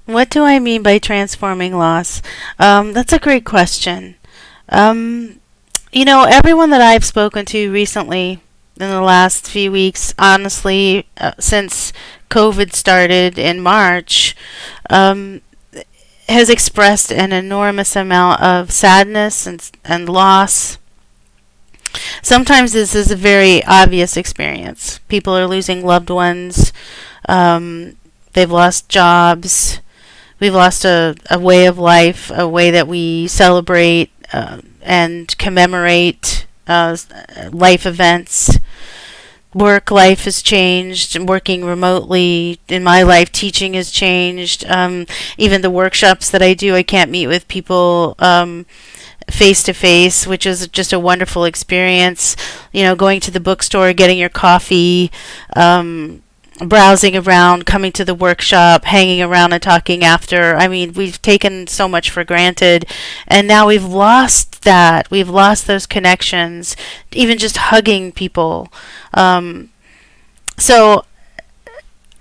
What do I mean by transforming loss? That's a great question. Everyone that I've spoken to recently in the last few weeks, honestly, since COVID started in March, um, has expressed an enormous amount of sadness and loss. Sometimes this is a very obvious experience. People are losing loved ones. They've lost jobs. We've lost a way of life, a way that we celebrate and commemorate life events. Work life has changed, and working remotely. In my life, teaching has changed. Even the workshops that I do, I can't meet with people face to face, which is just a wonderful experience. Going to the bookstore, getting your coffee, browsing around, coming to the workshop, hanging around and talking after. I mean, we've taken so much for granted, and now we've lost that. We've lost those connections, even just hugging people. So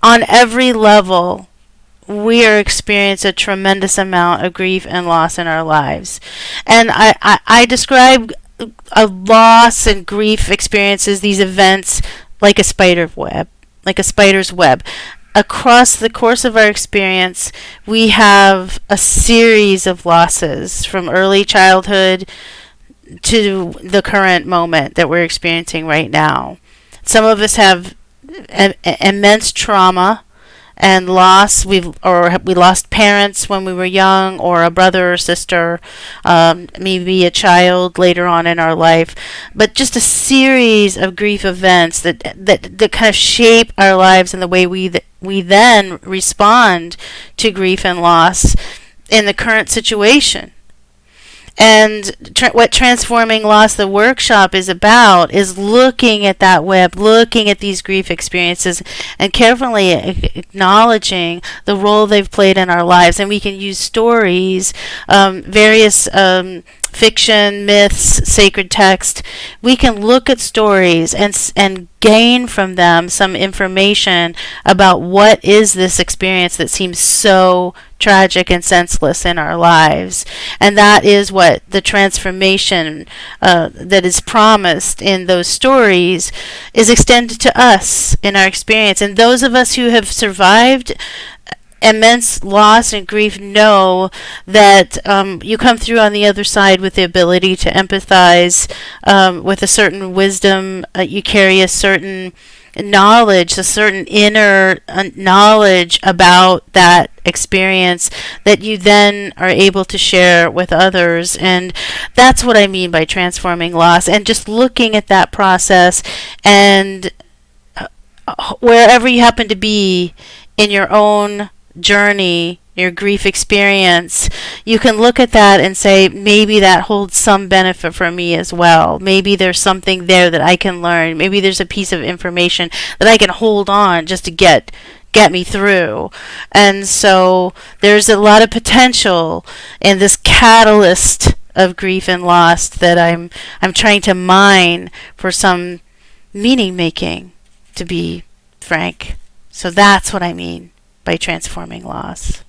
on every level, we are experiencing a tremendous amount of grief and loss in our lives. And I describe a loss and grief experiences, these events, like a spider's web. Across the course of our experience, we have a series of losses from early childhood to the current moment that we're experiencing right now. Some of us have immense trauma and loss. We lost parents when we were young, or a brother or sister, maybe a child later on in our life. But just a series of grief events that kind of shape our lives and the way we then respond to grief and loss in the current situation. And what Transforming Loss, the workshop, is about is looking at that web, looking at these grief experiences, and carefully acknowledging the role they've played in our lives. And we can use stories, various fiction, myths, sacred text. We can look at stories and gain from them some information about what is this experience that seems so tragic and senseless in our lives. And that is what the transformation that is promised in those stories is extended to us in our experience. And those of us who have survived immense loss and grief know that you come through on the other side with the ability to empathize, with a certain wisdom. You carry a certain knowledge, a certain inner knowledge about that experience that you then are able to share with others. And that's what I mean by transforming loss, and just looking at that process. And wherever you happen to be in your own journey, your grief experience, you can look at that and say, maybe that holds some benefit for me as well. Maybe there's something there that I can learn. Maybe there's a piece of information that I can hold on just to get me through. And so there's a lot of potential in this catalyst of grief and loss that I'm trying to mine for some meaning making, to be frank. So that's what I mean by transforming loss.